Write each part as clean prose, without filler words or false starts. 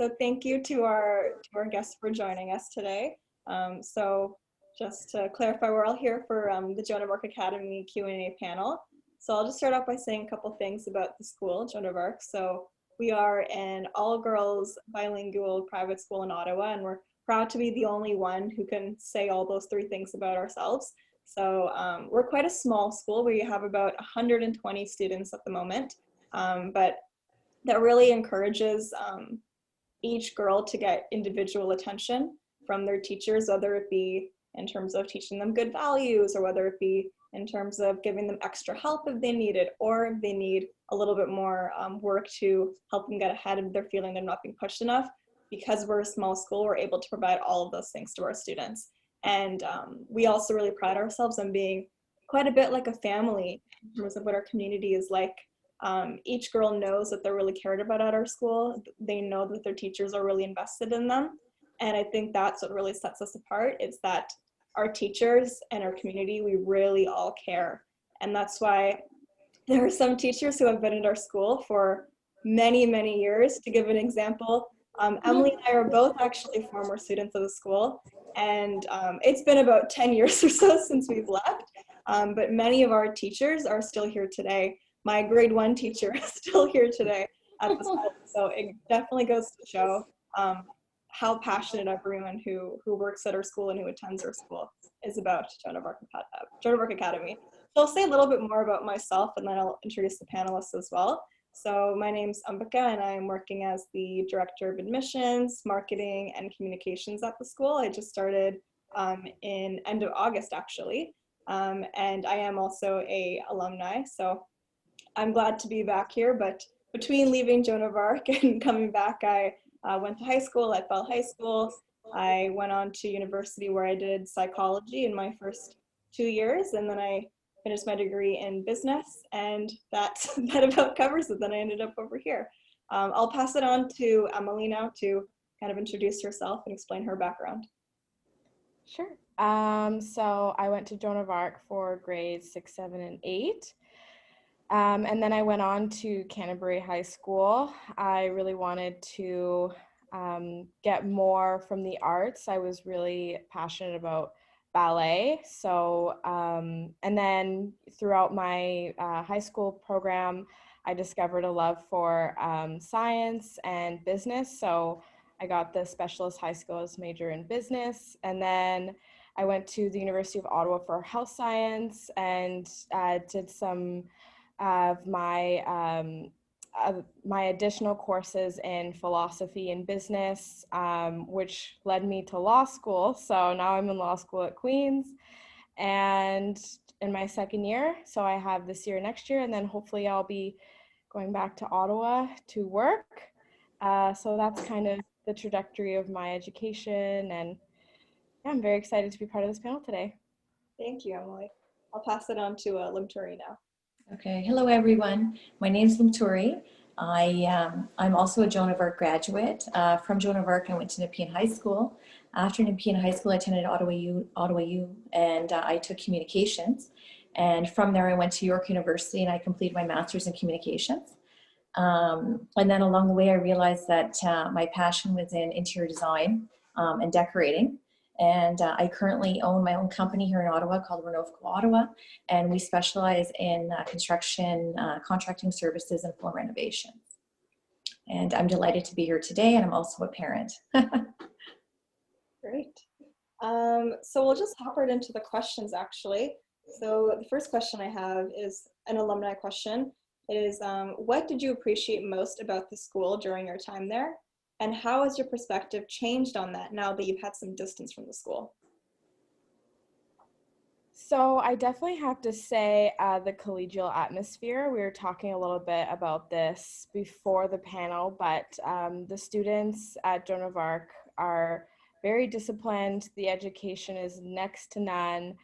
So thank you to our guests for joining us today. So just to clarify, we're all here for the Joan of Arc Academy Q&A panel. So I'll just start off by saying a couple things about the school, Joan of Arc. So we are an all-girls bilingual private school in Ottawa, and we're proud to be the only one who can say all those three things about ourselves. So we're quite a small school. We have about 120 students at the moment, but that really encourages each girl to get individual attention from their teachers, whether it be in terms of teaching them good values, or whether it be in terms of giving them extra help if they need it, or if they need a little bit more work to help them get ahead if they're feeling they're not being pushed enough. Because we're a small school, we're able to provide all of those things to our students. And we also really pride ourselves on being quite a bit like a family in terms of what our community is like. Each girl knows that they're really cared about at our school. They know that their teachers are really invested in them. And I think that's what really sets us apart, is that our teachers and our community, we really all care. And that's why there are some teachers who have been at our school for many, many years. To give an example, Emily and I are both actually former students of the school. And it's been about 10 years or so since we've left. But many of our teachers are still here today. My grade 1 teacher is still here today at the school. So it definitely goes to show how passionate everyone who works at our school and who attends our school is about Joan of Arc Academy. So I'll say a little bit more about myself, and then I'll introduce the panelists as well. So my name's Ambika, and I'm working as the Director of Admissions, Marketing, and Communications at the school. I just started in end of August, actually. And I am also a alumni, so I'm glad to be back here. But between leaving Joan of Arc and coming back, I went to high school at Bell High School. I went on to university where I did psychology in my first 2 years, and then I finished my degree in business, and that about covers it. Then I ended up over here. I'll pass it on to Emily now to kind of introduce herself and explain her background. Sure. So I went to Joan of Arc for grades 6, 7, and 8. And then I went on to Canterbury High School. I really wanted to get more from the arts. I was really passionate about ballet. So, and then throughout my high school program, I discovered a love for science and business. So I got the specialist high school's major in business. And then I went to the University of Ottawa for health science and did some of my my additional courses in philosophy and business, which led me to law school. So now I'm in law school at Queen's and in my second year. So I have this year, next year, and then hopefully I'll be going back to Ottawa to work. So that's kind of the trajectory of my education, and yeah, I'm very excited to be part of this panel today. Thank you, Emily. I'll pass it on to Limturi now. Okay, hello everyone. My name is Limturi. I'm also a Joan of Arc graduate. From Joan of Arc, I went to Nepean High School. After Nepean High School, I attended Ottawa U, and I took communications. And from there, I went to York University, and I completed my master's in communications. And then along the way, I realized that my passion was in interior design and decorating. And I currently own my own company here in Ottawa called Renovco Ottawa, and we specialize in construction, contracting services, and floor renovations. And I'm delighted to be here today, and I'm also a parent. Great. So we'll just hop right into the questions, actually. So the first question I have is an alumni question. It is, what did you appreciate most about the school during your time there? And how has your perspective changed on that now that you've had some distance from the school? So I definitely have to say the collegial atmosphere. We were talking a little bit about this before the panel, but the students at Joan of Arc are very disciplined. The education is next to none.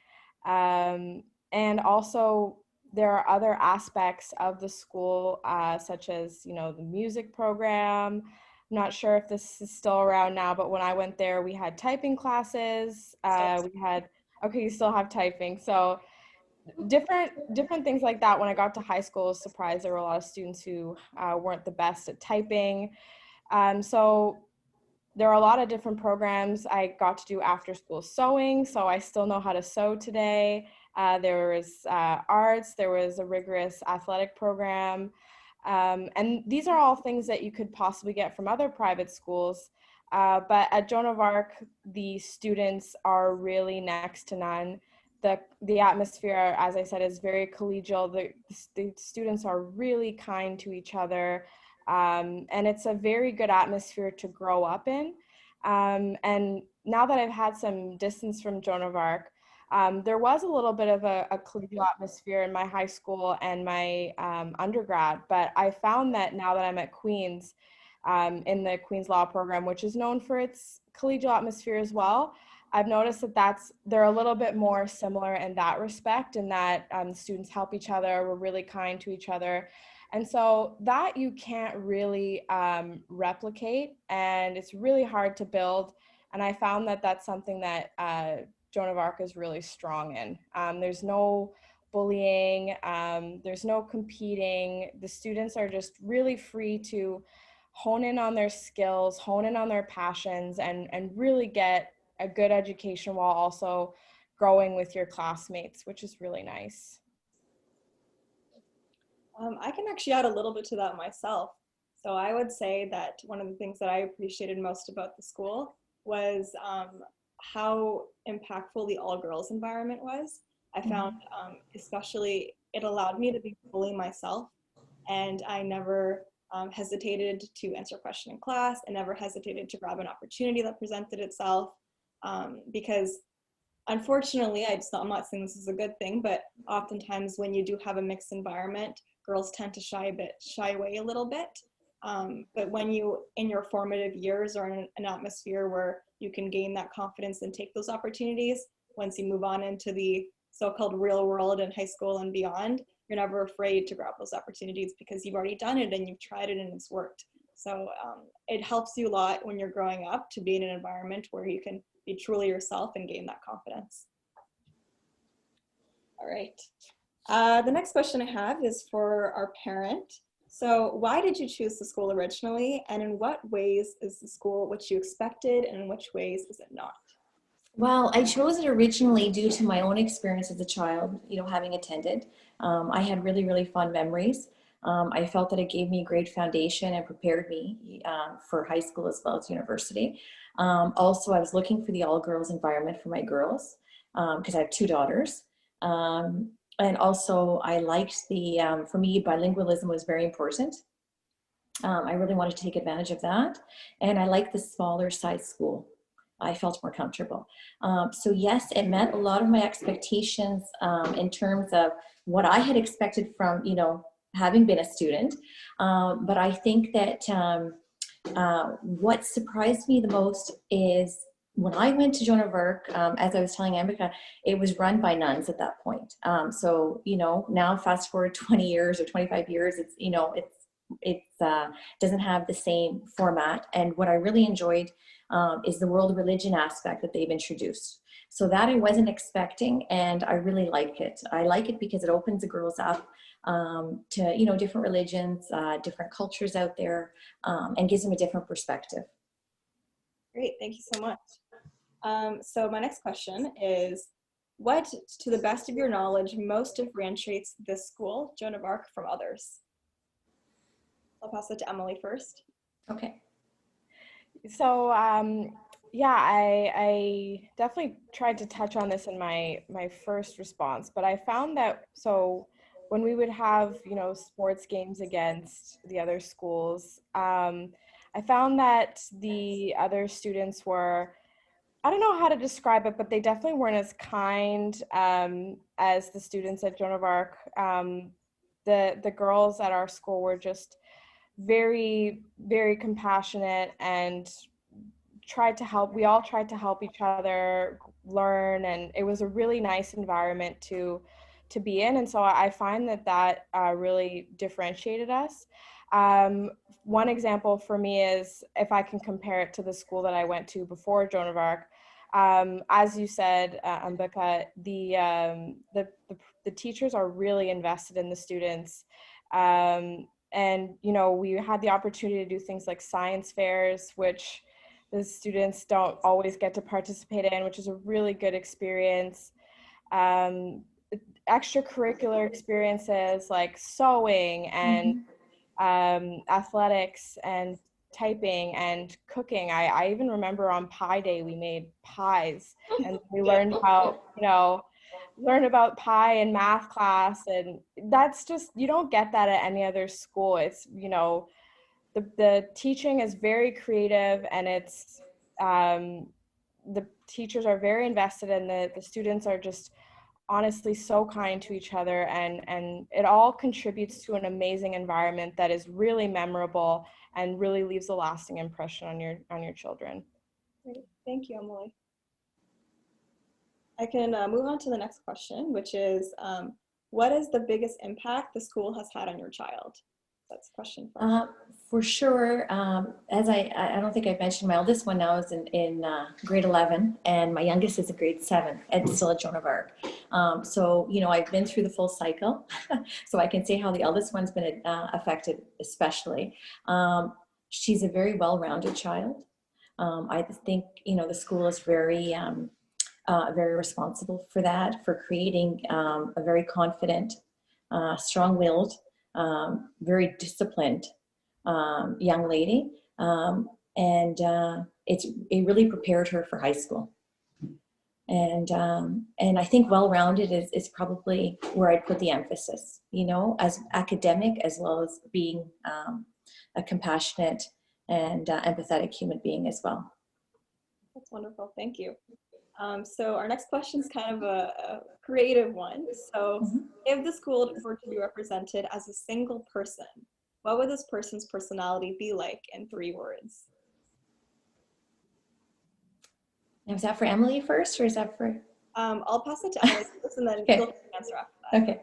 And also there are other aspects of the school, such as, you know, the music program. I'm not sure if this is still around now, but when I went there, we had typing classes. Okay, you still have typing. So different things like that. When I got to high school, I was surprised there were a lot of students who weren't the best at typing. So there are a lot of different programs. I got to do after school sewing, so I still know how to sew today. There was arts, there was a rigorous athletic program. And these are all things that you could possibly get from other private schools. But at Joan of Arc, the students are really next to none. The atmosphere, as I said, is very collegial. The students are really kind to each other. And it's a very good atmosphere to grow up in. And now that I've had some distance from Joan of Arc, there was a little bit of a collegial atmosphere in my high school and my undergrad, but I found that now that I'm at Queen's, in the Queen's Law program, which is known for its collegial atmosphere as well, I've noticed that they're a little bit more similar in that respect, in that students help each other, we're really kind to each other. And so that you can't really replicate, and it's really hard to build. And I found that that's something that Joan of Arc is really strong in. There's no bullying, there's no competing. The students are just really free to hone in on their skills, hone in on their passions, and really get a good education while also growing with your classmates, which is really nice. I can actually add a little bit to that myself. So I would say that one of the things that I appreciated most about the school was how impactful the all-girls environment was. I found especially it allowed me to be fully myself, and I never hesitated to answer a question in class. I never hesitated to grab an opportunity that presented itself, because unfortunately, I'm not saying this is a good thing, but oftentimes when you do have a mixed environment, girls tend to shy away a little bit. But when you, in your formative years, are in an atmosphere where you can gain that confidence and take those opportunities, once you move on into the so-called real world in high school and beyond, you're never afraid to grab those opportunities because you've already done it and you've tried it and it's worked. So it helps you a lot when you're growing up to be in an environment where you can be truly yourself and gain that confidence. All right. The next question I have is for our parent. So why did you choose the school originally, and in what ways is the school what you expected, and in which ways is it not? Well, I chose it originally due to my own experience as a child, having attended. I had really, really fond memories. I felt that it gave me a great foundation and prepared me for high school as well as university. Also, I was looking for the all-girls environment for my girls because I have two daughters. And also, I liked for me, bilingualism was very important. I really wanted to take advantage of that. And I liked the smaller size school. I felt more comfortable. So yes, it met a lot of my expectations in terms of what I had expected from, having been a student. But I think that what surprised me the most is when I went to Joan of Arc, as I was telling Ambika, it was run by nuns at that point. So, now fast forward 20 years or 25 years, it doesn't have the same format. And what I really enjoyed is the world religion aspect that they've introduced. So that I wasn't expecting, and I really like it. I like it because it opens the girls up to, different religions, different cultures out there, and gives them a different perspective. Great, thank you so much. So my next question is, what, to the best of your knowledge, most differentiates this school, Joan of Arc, from others? I'll pass it to Emily first. Okay. So yeah, I definitely tried to touch on this in my first response, but I found that, so when we would have, sports games against the other schools, I found that the other students were, I don't know how to describe it, but they definitely weren't as kind as the students at Joan of Arc. The girls at our school were just very, very compassionate and we all tried to help each other learn, and it was a really nice environment to be in. And so I find that really differentiated us. One example for me is, if I can compare it to the school that I went to before Joan of Arc, as you said, Ambika, the teachers are really invested in the students. And, we had the opportunity to do things like science fairs, which the students don't always get to participate in, which is a really good experience. Extracurricular experiences like sewing and athletics and typing and cooking. I even remember on Pie Day we made pies, and we learned about, learn about pie in math class, and that's just, you don't get that at any other school. It's, the teaching is very creative, and it's the teachers are very invested, and the students are just honestly so kind to each other, and it all contributes to an amazing environment that is really memorable and really leaves a lasting impression on your children. Great. Thank you, Emily. I can move on to the next question, which is, what is the biggest impact the school has had on your child? That's a question for sure. As I don't think I've mentioned, my oldest one now is in grade 11, and my youngest is in grade 7 and still at Joan of Arc. So, I've been through the full cycle, so I can say how the eldest one's been affected especially. She's a very well-rounded child. I think, the school is very responsible for that, for creating a very confident, strong-willed, very disciplined young lady, and it really prepared her for high school. And I think well-rounded is probably where I'd put the emphasis, as academic as well as being a compassionate and empathetic human being as well. That's wonderful. Thank you. So our next question is kind of a creative one. So if the school were to be represented as a single person, what would this person's personality be like in 3 words? Now, is that for Emily first, or is that for? I'll pass it to Emily first, and then Okay. you'll answer after that. Okay.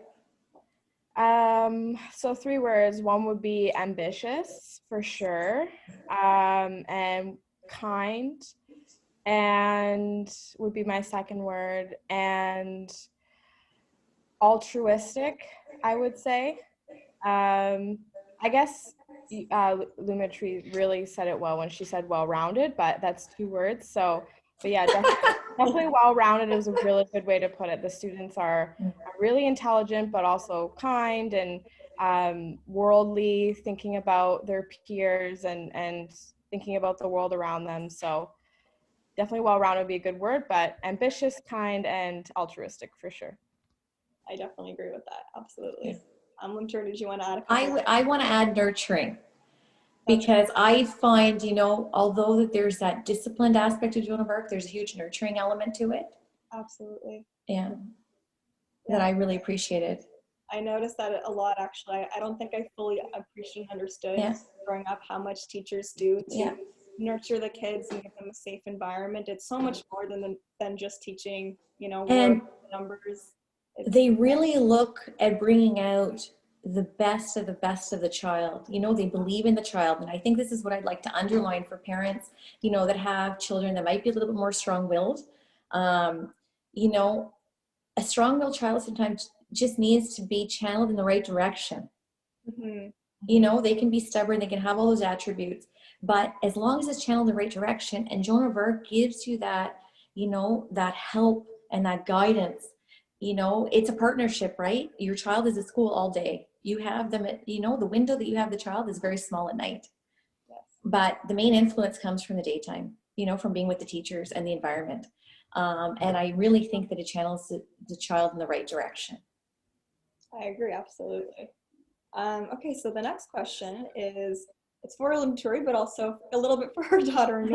So 3 words. One would be ambitious, for sure, and kind, and would be my second word, and altruistic, I would say. I guess Lumitri really said it well when she said well-rounded, but that's 2 words. So, but yeah, definitely well-rounded is a really good way to put it. The students are really intelligent, but also kind and worldly, thinking about their peers and thinking about the world around them. So definitely well-rounded would be a good word, but ambitious, kind, and altruistic for sure. I definitely agree with that. Absolutely. Limter, did you want to add? I want to add nurturing, because I find, although that there's that disciplined aspect of Joan of Arc, there's a huge nurturing element to it. Absolutely. Yeah. That I really appreciated. I noticed that a lot, actually. I don't think I fully appreciated and understood growing up how much teachers do to nurture the kids and give them a safe environment. It's so much more than just teaching, and numbers. They really look at bringing out the best of the child. They believe in the child. And I think this is what I'd like to underline for parents, that have children that might be a little bit more strong-willed. A strong-willed child sometimes just needs to be channeled in the right direction. They can be stubborn, they can have all those attributes, but as long as it's channeled in the right direction, and Joan of Arc gives you that, that help and that guidance. It's a partnership, right? Your child is at school all day. You have them at, the window that you have the child is very small at night. Yes. But the main influence comes from the daytime, from being with the teachers and the environment. And I really think that it channels the child in the right direction. I agree, absolutely. Okay, so the next question is, it's for Limturi, but also a little bit for her daughter.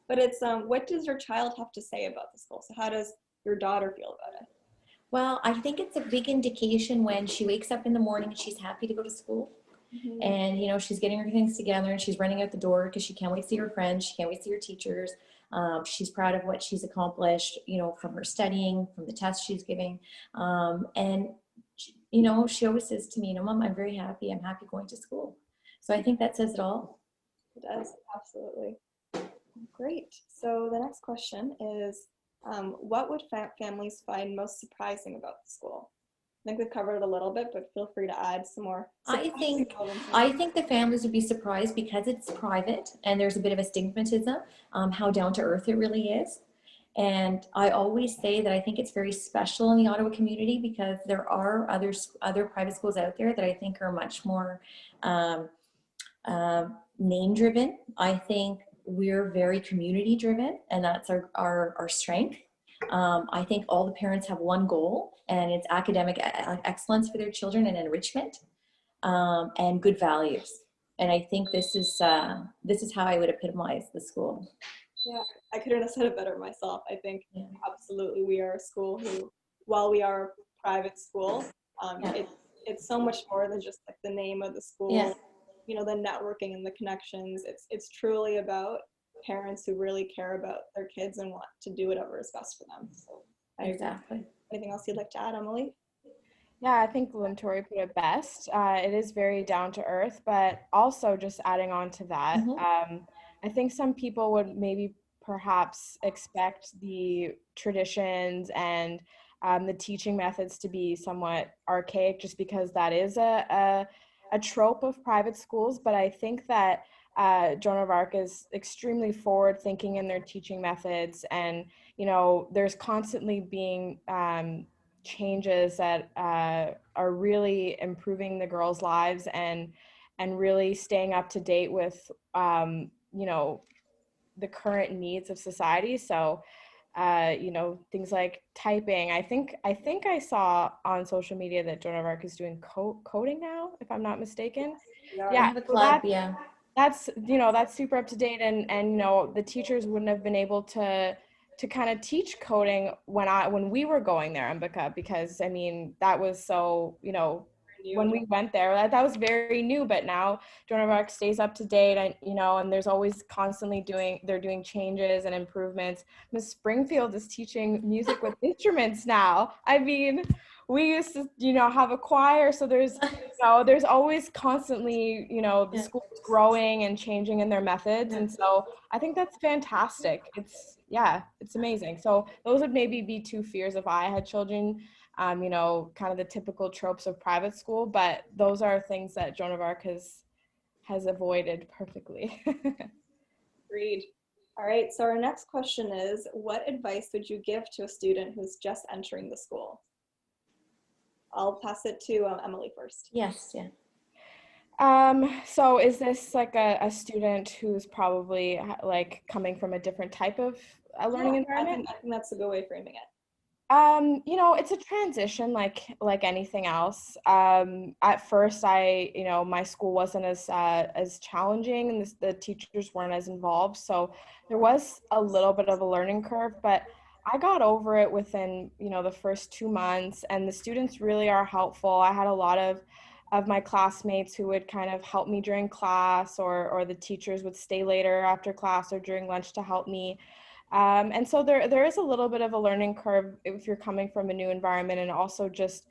But it's, what does your child have to say about the school? So how does your daughter feel about it? Well, I think it's a big indication when she wakes up in the morning and she's happy to go to school. And, she's getting her things together and she's running out the door because she can't wait to see her friends. She can't wait to see her teachers. She's proud of what she's accomplished, from her studying, from the tests she's giving. And, she always says to me, Mom, I'm very happy. I'm happy going to school. So I think that says it all. It does, absolutely. Great. So the next question is, what would families find most surprising about the school? think we've covered it a little bit, but feel free to add some more. I think the families would be surprised because it's private and there's a bit of a stigmatism, how down to earth it really is. And I always say that I think it's very special in the Ottawa community because there are other private schools out there that I think are much more name driven. I think we're very community driven, and that's our strength. I think all the parents have one goal, and it's academic excellence for their children and enrichment, and good values. And I think this is how I would epitomize the school. Yeah, I couldn't have said it better myself. I think absolutely we are a school who, while we are a private school, it's so much more than just like the name of the school. Yeah. You know, the networking and the connections. It's truly about parents who really care about their kids and want to do whatever is best for them. So Exactly. Anything else you'd like to add, Emily? Yeah, I think Tori put it best. It is very down to earth, but also just adding on to that, I think some people would maybe perhaps expect the traditions and the teaching methods to be somewhat archaic just because that is a trope of private schools. But I think that Joan of Arc is extremely forward thinking in their teaching methods, and you know there's constantly being changes that are really improving the girls' lives and really staying up to date with you know the current needs of society. So you know, things like typing. I think I saw on social media that Joan of Arc is doing coding now, if I'm not mistaken. I Yeah, have a club, that's you know that's super up to date, and you know the teachers wouldn't have been able to kind of teach coding when we were going there, Ambika, because I mean that was so, you know, when we went there that was very new. But now Joan of Arc stays up to date, and you know, and there's always constantly doing changes and improvements. Miss Springfield is teaching music with instruments now. I mean, we used to, you know, have a choir, so there's you know there's always constantly, you know, the school's growing and changing in their methods, and so I think that's fantastic. It's amazing. So those would maybe be two fears if I had children. You know, kind of the typical tropes of private school, but those are things that Joan of Arc has avoided perfectly. Agreed. All right, so our next question is, what advice would you give to a student who's just entering the school? I'll pass it to Emily first. Yes, yeah. So is this like a student who's probably like coming from a different type of learning environment? I think that's a good way of framing it. You know, it's a transition like anything else. At first you know, my school wasn't as challenging, and the teachers weren't as involved. So there was a little bit of a learning curve, but I got over it within, you know, the first 2 months, and the students really are helpful. I had a lot of my classmates who would kind of help me during class, or the teachers would stay later after class or during lunch to help me. And so there is a little bit of a learning curve if you're coming from a new environment, and also just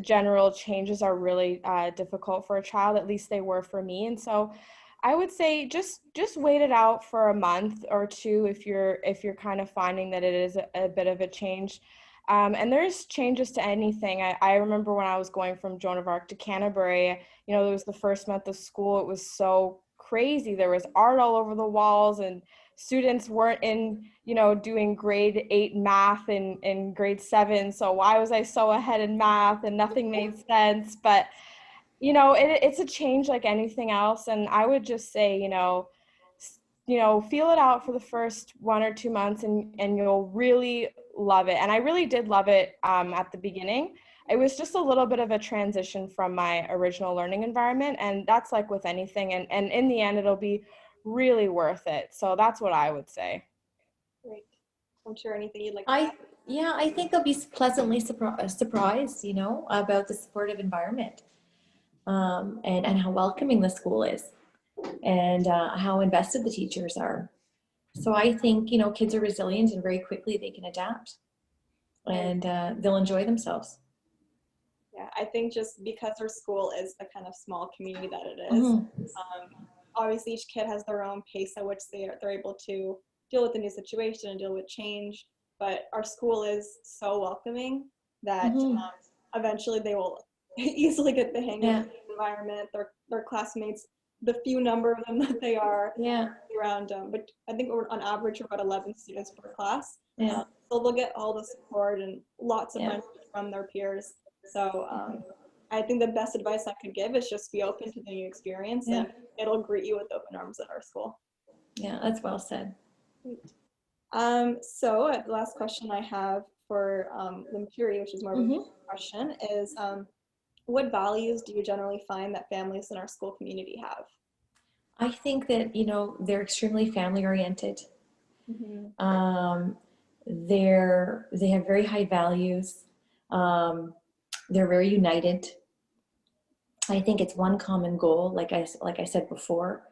general changes are really difficult for a child. At least they were for me. And so I would say just wait it out for a month or two if you're kind of finding that it is a bit of a change. And there's changes to anything. I remember when I was going from Joan of Arc to Canterbury, you know, it was the first month of school. It was so crazy. There was art all over the walls, and students weren't in, you know, doing grade 8 math in grade 7. So why was I so ahead in math and nothing made sense? But, you know, it's a change like anything else. And I would just say, you know, feel it out for the first 1 or 2 months, and you'll really love it. And I really did love it at the beginning. It was just a little bit of a transition from my original learning environment. And that's like with anything. And in the end, it'll be really worth it. So that's what I would say. Great. I'm sure anything you'd like to add? I think they'll be pleasantly surprised, you know, about the supportive environment, and how welcoming the school is, and how invested the teachers are. So I think, you know, kids are resilient, and very quickly they can adapt, and they'll enjoy themselves. Yeah, I think just because our school is the kind of small community that it is, obviously each kid has their own pace at which they're able to deal with the new situation and deal with change. But our school is so welcoming that eventually they will easily get the hang Yeah. of the environment, their classmates, the few number of them that they are Yeah. around. But I think we're on average about 11 students per class. Yeah. So they'll get all the support and lots of Yeah. mentorship from their peers. So I think the best advice I could give is just be open to the new experience, Yeah. and it'll greet you with open arms at our school. Yeah, that's well said. Great. So the last question I have for Limturi, which is more of a Mhm. question, is what values do you generally find that families in our school community have? I think that, they're extremely family oriented. They have very high values. They're very united. I think it's one common goal, like I said before.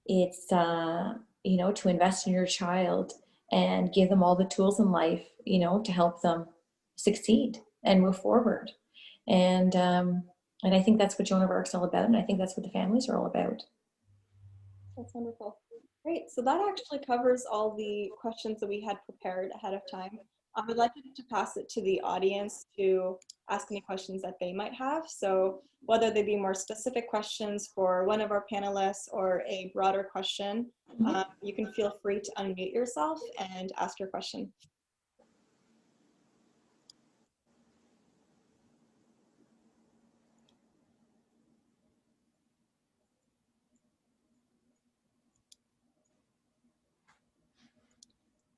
It's to invest in your child and give them all the tools in life, to help them succeed and move forward. And I think that's what Joan of Arc's all about, and I think that's what the families are all about. That's wonderful. Great. So that actually covers all the questions that we had prepared ahead of time. I'd like to pass it to the audience to ask any questions that they might have. So whether they be more specific questions for one of our panelists or a broader question, you can feel free to unmute yourself and ask your question.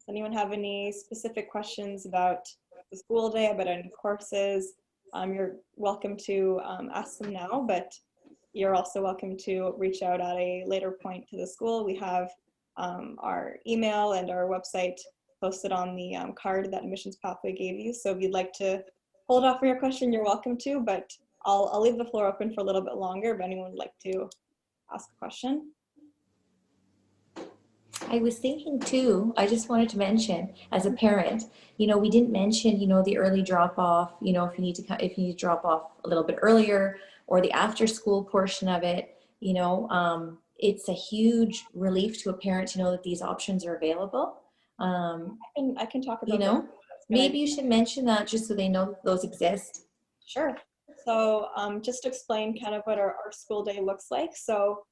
Does anyone have any specific questions about the school day, about any courses? You're welcome to ask them now, but you're also welcome to reach out at a later point to the school. We have our email and our website posted on the card that Admissions Pathway gave you. So if you'd like to hold off on your question, you're welcome to, but I'll leave the floor open for a little bit longer if anyone would like to ask a question. I was thinking too, I just wanted to mention as a parent, we didn't mention, the early drop off, if you need to drop off a little bit earlier, or the after school portion of it, it's a huge relief to a parent to know that these options are available. I can talk about that. Maybe you should mention that just so they know those exist. Sure. So just to explain kind of what our school day looks like. So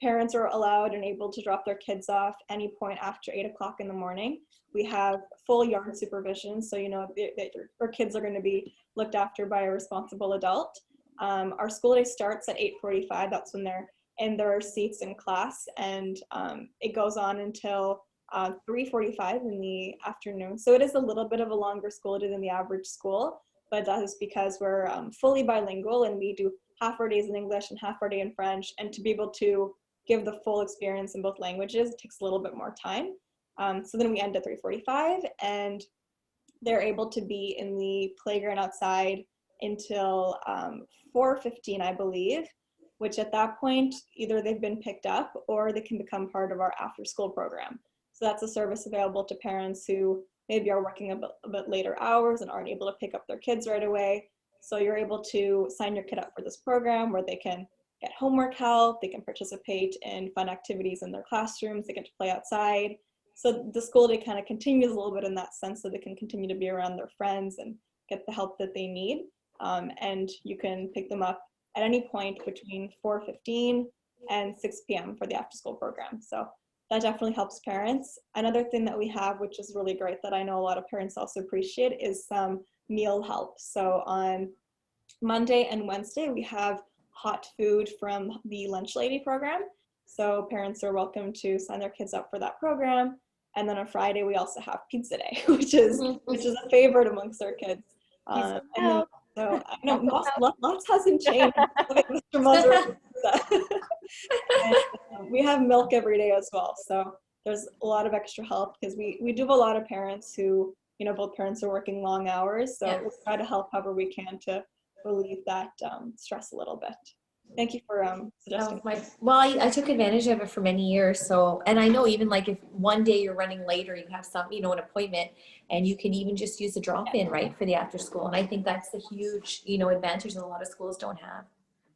parents are allowed and able to drop their kids off any point after 8 o'clock in the morning. We have full yard supervision, so that our kids are going to be looked after by a responsible adult. Our school day starts at 8:45. That's when they're in their seats in class, and it goes on until 3:45 in the afternoon. So it is a little bit of a longer school day than the average school, but that is because we're fully bilingual and we do half our days in English and half our day in French, and to be able to give the full experience in both languages, it takes a little bit more time. So then we end at 3:45, and they're able to be in the playground outside until 4:15, I believe, which at that point, either they've been picked up or they can become part of our after school program. So that's a service available to parents who maybe are working a bit later hours and aren't able to pick up their kids right away. So you're able to sign your kid up for this program where they can get homework help, they can participate in fun activities in their classrooms, they get to play outside. So the school day kind of continues a little bit in that sense, so they can continue to be around their friends and get the help that they need. And you can pick them up at any point between 4:15 and 6 p.m. for the after school program. So that definitely helps parents. Another thing that we have, which is really great that I know a lot of parents also appreciate, is some meal help. So on Monday and Wednesday, we have hot food from the Lunch Lady program. So parents are welcome to sign their kids up for that program. And then on Friday, we also have pizza day, which is a favorite amongst our kids. And then, so I know lots hasn't changed. Mr. Mother. And we have milk every day as well. So there's a lot of extra help because we do have a lot of parents who, both parents are working long hours. So we'll try to help however we can to relieve that stress a little bit. Thank you for suggesting. I took advantage of it for many years. So, and I know even like if one day you're running late or you have some, an appointment, and you can even just use the drop-in, right, for the after school. And I think that's the huge, advantage that a lot of schools don't have.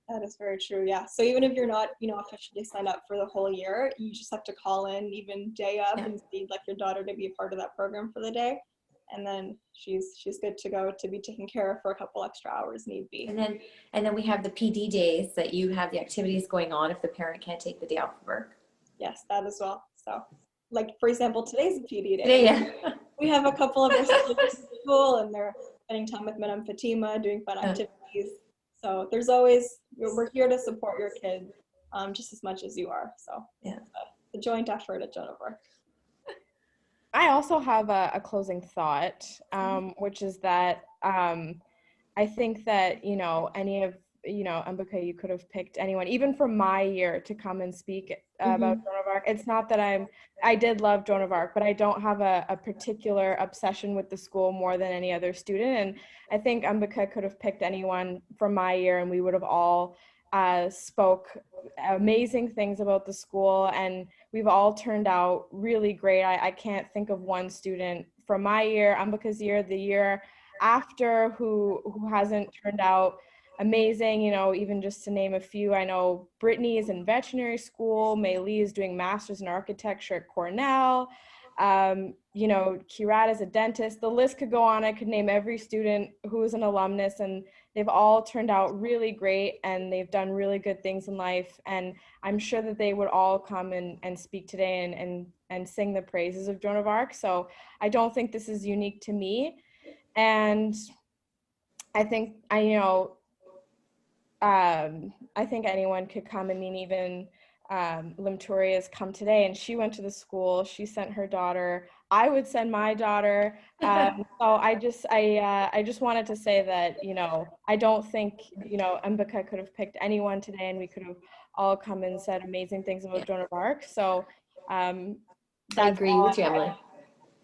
That is very true. Yeah. So even if you're not, officially signed up for the whole year, you just have to call in even day of and see like your daughter to be a part of that program for the day. and then she's good to go to be taken care of for a couple extra hours need be. And then we have the PD days that you have the activities going on if the parent can't take the day off of work. Yes, that as well. So, like for example, today's a PD day. Today, yeah. We have a couple of our students in school, and they're spending time with Madame Fatima, doing fun activities. So there's always, we're here to support your kid just as much as you are. So yeah, it's a joint effort at Joan of Arc. I also have a closing thought, which is that I think that, you know, any of, you know, Ambika, you could have picked anyone, even from my year, to come and speak about Joan of Arc. It's not that I did love Joan of Arc, but I don't have a particular obsession with the school more than any other student. And I think Ambika could have picked anyone from my year, and we would have all spoke amazing things about the school, and we've all turned out really great. I can't think of one student from my year, Ambika's year, the year after, who hasn't turned out amazing. You know, even just to name a few, I know Brittany is in veterinary school, Mei Lee is doing masters in architecture at Cornell, you know, Kirat is a dentist. The list could go on. I could name every student who is an alumnus, and they've all turned out really great, and they've done really good things in life. And I'm sure that they would all come and speak today and sing the praises of Joan of Arc. So I don't think this is unique to me. And I think, I think anyone could come. I mean, even Limturi has come today, and she went to the school. She sent her daughter. I would send my daughter. So I just wanted to say that, you know, I don't think, you know, Ambika could have picked anyone today, and we could have all come and said amazing things about Joan of Arc. So I agree with you, Emily.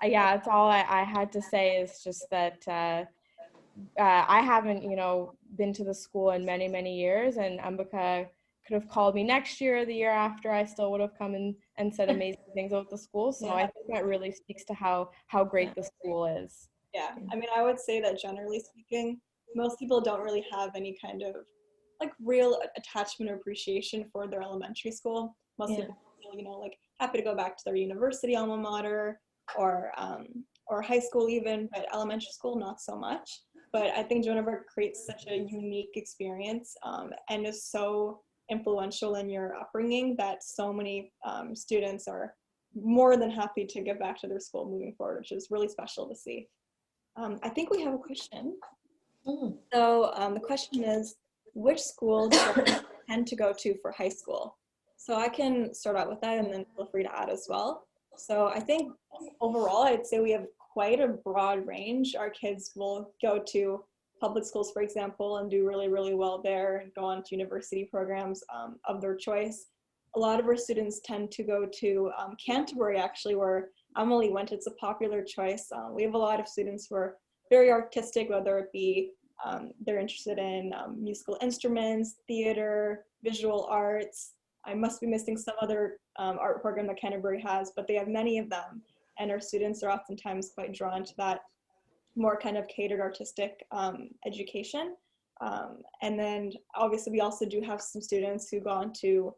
Yeah, that's all I had to say, is just that I haven't, you know, been to the school in many, many years, and Ambika could have called me next year or the year after. I still would have come and said amazing things about the school. So I think that really speaks to how great the school is. Yeah, I mean, I would say that generally speaking, most people don't really have any kind of like real attachment or appreciation for their elementary school. Most people feel, you know, like happy to go back to their university alma mater or high school even, but elementary school, not so much. But I think Joan of Arc creates such a unique experience and is so influential in your upbringing that so many students are more than happy to give back to their school moving forward, which is really special to see. I think we have a question. So the question is, which school do you tend to go to for high school? So I can start out with that, and then feel free to add as well. So I think overall, I'd say we have quite a broad range. Our kids will go to public schools, for example, and do really, really well there, and go on to university programs of their choice. A lot of our students tend to go to Canterbury, actually, where Emily went. It's a popular choice. We have a lot of students who are very artistic, whether it be they're interested in musical instruments, theater, visual arts. I must be missing some other art program that Canterbury has, but they have many of them. And our students are oftentimes quite drawn to that more kind of catered artistic education. And then obviously we also do have some students who go on to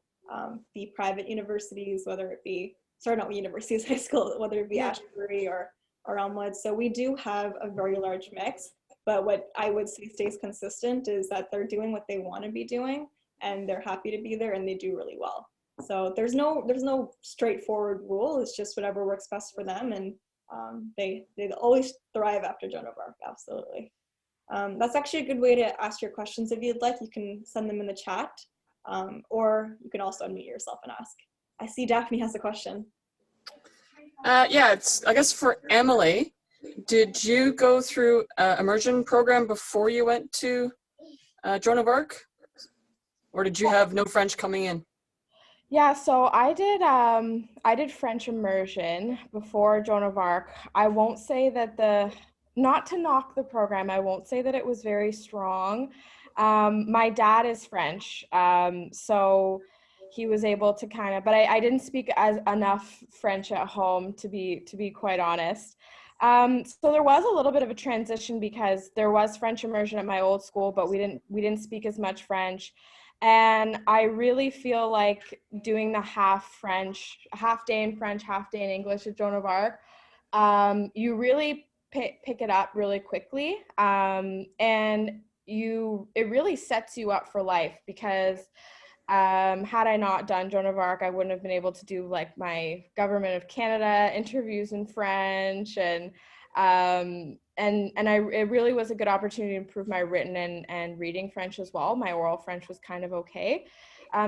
the private universities, whether it be, sorry, not universities, high school, whether it be Ashbury or Elmwood. So we do have a very large mix, but what I would say stays consistent is that they're doing what they want to be doing, and they're happy to be there, and they do really well. So there's no straightforward rule. It's just whatever works best for them, and they always thrive after Joan of Arc, absolutely. That's actually a good way to ask your questions if you'd like. You can send them in the chat, or you can also unmute yourself and ask. I see Daphne has a question. Yeah, it's, I guess, for Emily. Did you go through an immersion program before you went to Joan of Arc? Or did you have no French coming in? Yeah, so I did French immersion before Joan of Arc. I won't say that not to knock the program, I won't say that it was very strong. My dad is French, so he was able to kind of, but I didn't speak enough French at home to be quite honest. So there was a little bit of a transition because there was French immersion at my old school, but we didn't speak as much French. And I really feel like doing the half day in French, half day in English at Joan of Arc, you really pick it up really quickly. And it really sets you up for life, because had I not done Joan of Arc, I wouldn't have been able to do like my Government of Canada interviews in French, and it really was a good opportunity to improve my written and reading French as well. My oral French was kind of okay.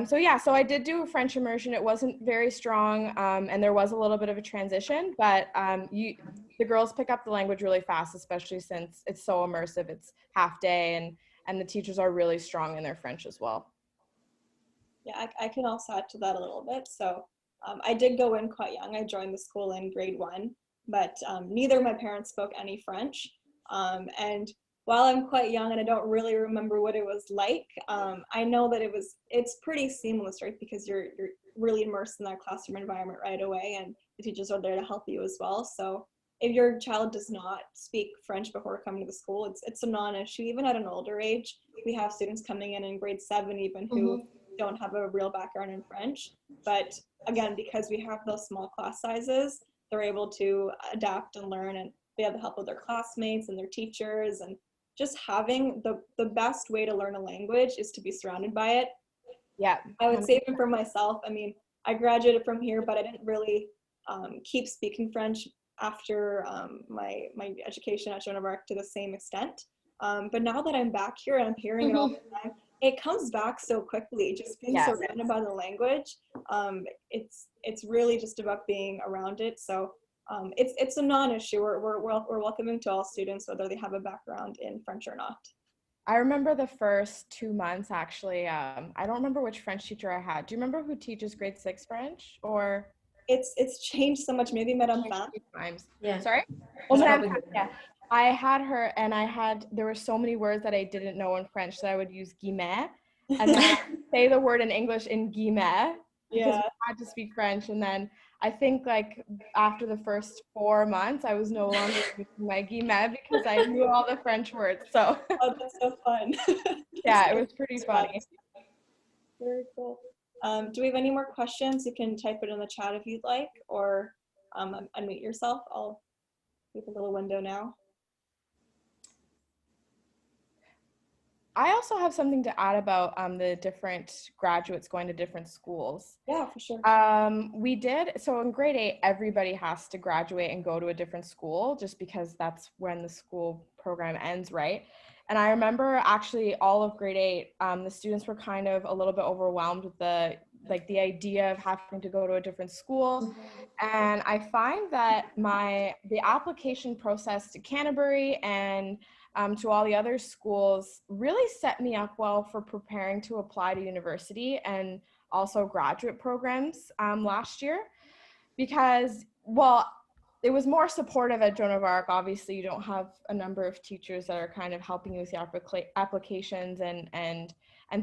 So I did do a French immersion. It wasn't very strong, and there was a little bit of a transition, but the girls pick up the language really fast, especially since it's so immersive. It's half day, and the teachers are really strong in their French as well. Yeah, I can also add to that a little bit. So I did go in quite young. I joined the school in grade 1, but neither of my parents spoke any French. And while I'm quite young and I don't really remember what it was like, I know that it's pretty seamless, right? Because you're really immersed in that classroom environment right away, and the teachers are there to help you as well. So if your child does not speak French before coming to the school, it's a non-issue. Even at an older age, we have students coming in grade 7 even who don't have a real background in French. But again, because we have those small class sizes, they're able to adapt and learn, and they have the help of their classmates and their teachers. And just having the best way to learn a language is to be surrounded by it. Yeah. I would say even for myself, I mean, I graduated from here, but I didn't really keep speaking French after my education at Joan of Arc to the same extent. But now that I'm back here and I'm hearing it all the time, it comes back so quickly. Just being surrounded by the language, it's really just about being around it. So it's a non-issue. We're welcoming to all students, whether they have a background in French or not. I remember the first 2 months, actually. I don't remember which French teacher I had. Do you remember who teaches grade 6 French? Or it's changed so much. Maybe Madame Fan. Times. Yeah. Sorry? Oh, Madame Fan, yeah. I had her, and there were so many words that I didn't know in French that I would use guillemets, and then say the word in English in guillemets, because we had to speak French. And then I think like after the first 4 months, I was no longer using my guillemets because I knew all the French words. So oh, that's so fun. Yeah, it was pretty funny. Very cool. Do we have any more questions? You can type it in the chat if you'd like, or unmute yourself. I'll leave a little window now. I also have something to add about the different graduates going to different schools. Yeah, for sure. So in grade 8, everybody has to graduate and go to a different school, just because that's when the school program ends, right? And I remember actually all of grade 8, the students were kind of a little bit overwhelmed with the idea of having to go to a different school. And I find that the application process to Canterbury and to all the other schools really set me up well for preparing to apply to university and also graduate programs last year, because, well, it was more supportive at Joan of Arc. Obviously, you don't have a number of teachers that are kind of helping you with the applications and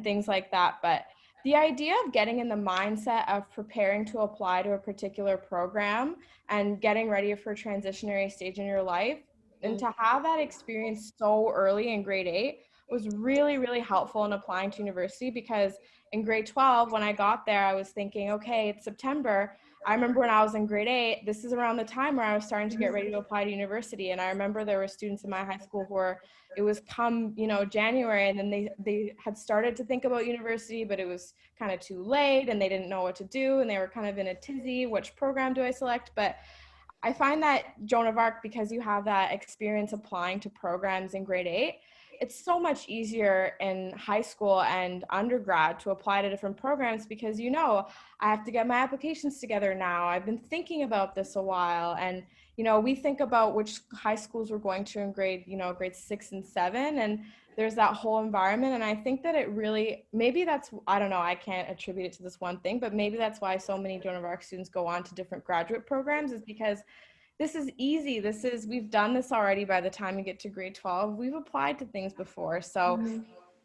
things like that. But the idea of getting in the mindset of preparing to apply to a particular program and getting ready for a transitionary stage in your life, and to have that experience so early in grade 8 was really, really helpful in applying to university, because in grade 12, when I got there, I was thinking, okay, it's September. I remember when I was in grade 8, this is around the time where I was starting to get ready to apply to university. And I remember there were students in my high school where it was come, January, and then they had started to think about university, but it was kind of too late and they didn't know what to do. And they were kind of in a tizzy, which program do I select? But I find that Joan of Arc, because you have that experience applying to programs in grade 8, it's so much easier in high school and undergrad to apply to different programs, because I have to get my applications together now. I've been thinking about this a while, and we think about which high schools we're going to in grade 6 and 7, and there's that whole environment. And I think that it really, maybe that's, I don't know, I can't attribute it to this one thing, but maybe that's why so many Joan of Arc students go on to different graduate programs, is because this is easy. We've done this already. By the time you get to grade 12, we've applied to things before. So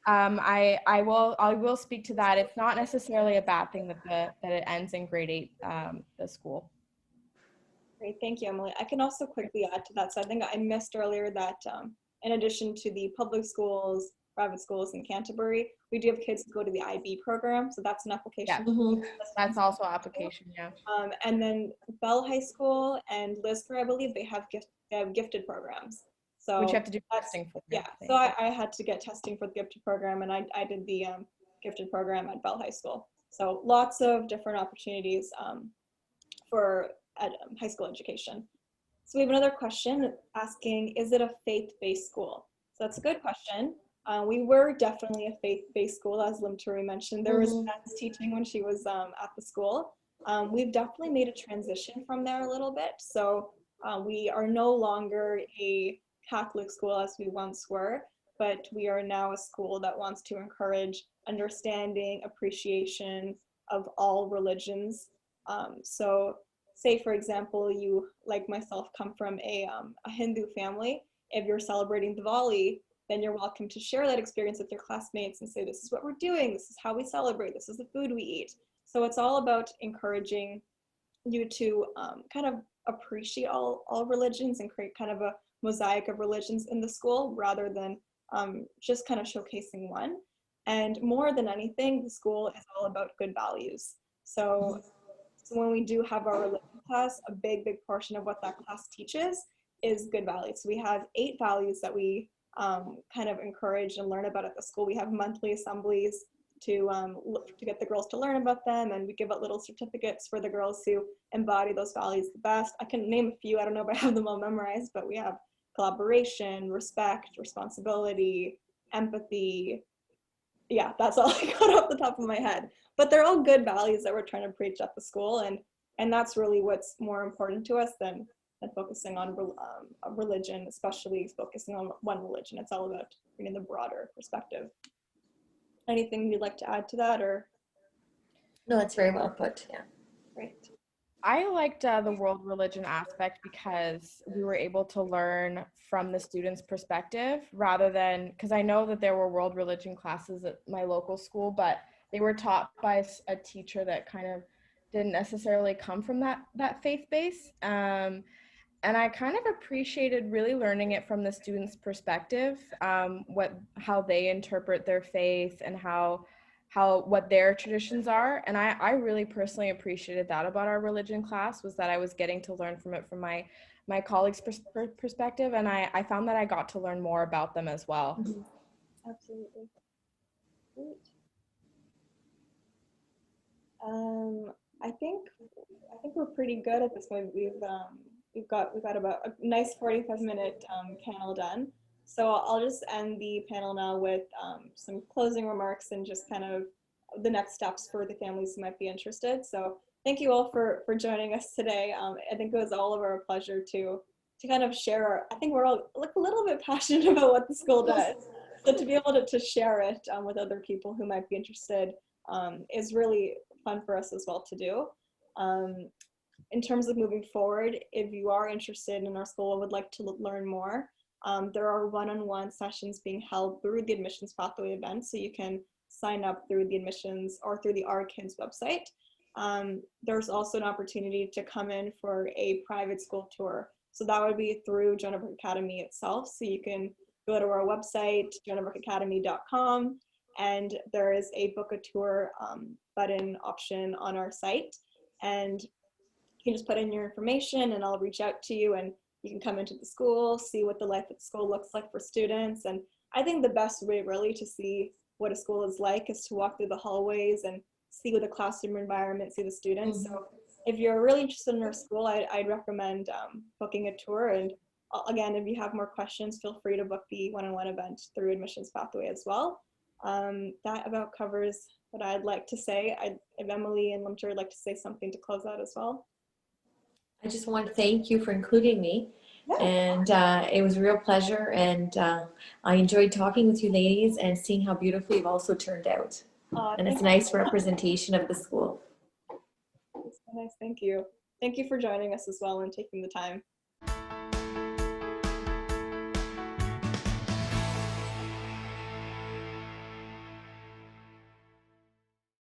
I will speak to that. It's not necessarily a bad thing that it ends in grade 8, the school. Great, thank you, Emily. I can also quickly add to that. So I think I missed earlier that in addition to the public schools, private schools in Canterbury. We do have kids who go to the IB program, so that's an application. Yeah. That's also application, yeah. And then Bell High School and Lisgar, I believe, they have gifted programs. So Which you have to do testing for. Yeah, so I had to get testing for the gifted program, and I did the gifted program at Bell High School. So lots of different opportunities for high school education. So we have another question asking, is it a faith-based school? So that's a good question. We were definitely a faith-based school, as Limturi mentioned. There was dance teaching when she was at the school. We've definitely made a transition from there a little bit. So we are no longer a Catholic school as we once were, but we are now a school that wants to encourage understanding, appreciation of all religions. So say, for example, you, like myself, come from a Hindu family. If you're celebrating Diwali, then you're welcome to share that experience with your classmates and say, this is what we're doing, this is how we celebrate, this is the food we eat. So it's all about encouraging you to kind of appreciate all religions and create kind of a mosaic of religions in the school rather than just kind of showcasing one. And more than anything, the school is all about good values. So when we do have our religion class, a big portion of what that class teaches is good values. So we have 8 values that we kind of encourage and learn about at the school. We have monthly assemblies to get the girls to learn about them, and we give out little certificates for the girls who embody those values the best. I can name a few, I don't know if I have them all memorized, but we have collaboration, respect, responsibility, empathy. Yeah, that's all I got off the top of my head. But they're all good values that we're trying to preach at the school, and that's really what's more important to us than focusing on religion, especially focusing on one religion. It's all about bringing the broader perspective. Anything you'd like to add to that, or? No, it's very well put, yeah. Great. I liked the world religion aspect because we were able to learn from the students' perspective rather than, because I know that there were world religion classes at my local school, but they were taught by a teacher that kind of didn't necessarily come from that faith base. And I kind of appreciated really learning it from the students' perspective, how they interpret their faith and what their traditions are. And I really personally appreciated that about our religion class, was that I was getting to learn from it from my colleagues' perspective, and I found that I got to learn more about them as well. Absolutely. Great. I think we're pretty good at this point. We've got about a nice 45-minute panel done. So I'll just end the panel now with some closing remarks and just kind of the next steps for the families who might be interested. So thank you all for joining us today. I think it was all of our pleasure to kind of share. I think we're all a little bit passionate about what the school does. So to be able to share it with other people who might be interested is really fun for us as well to do. In terms of moving forward, if you are interested in our school and would like to learn more, there are one-on-one sessions being held through the admissions pathway event, so you can sign up through the admissions or through the RKids website. There's also an opportunity to come in for a private school tour. So that would be through Joan of Arc Academy itself. So you can go to our website, joanofarcacademy.com, and there is a book a tour button option on our site. And you can just put in your information and I'll reach out to you, and you can come into the school, see what the life at the school looks like for students. And I think the best way really to see what a school is like is to walk through the hallways and see what the classroom environment, see the students. So if you're really interested in our school, I'd recommend booking a tour. And again, if you have more questions, feel free to book the one-on-one event through admissions pathway as well. That about covers what I'd like to say. If Emily and Limter would like to say something to close out as well. I just want to thank you for including me. Yeah. And it was a real pleasure, and I enjoyed talking with you ladies and seeing how beautifully you've also turned out. And it's a nice representation of the school. It's so nice, thank you. Thank you for joining us as well and taking the time.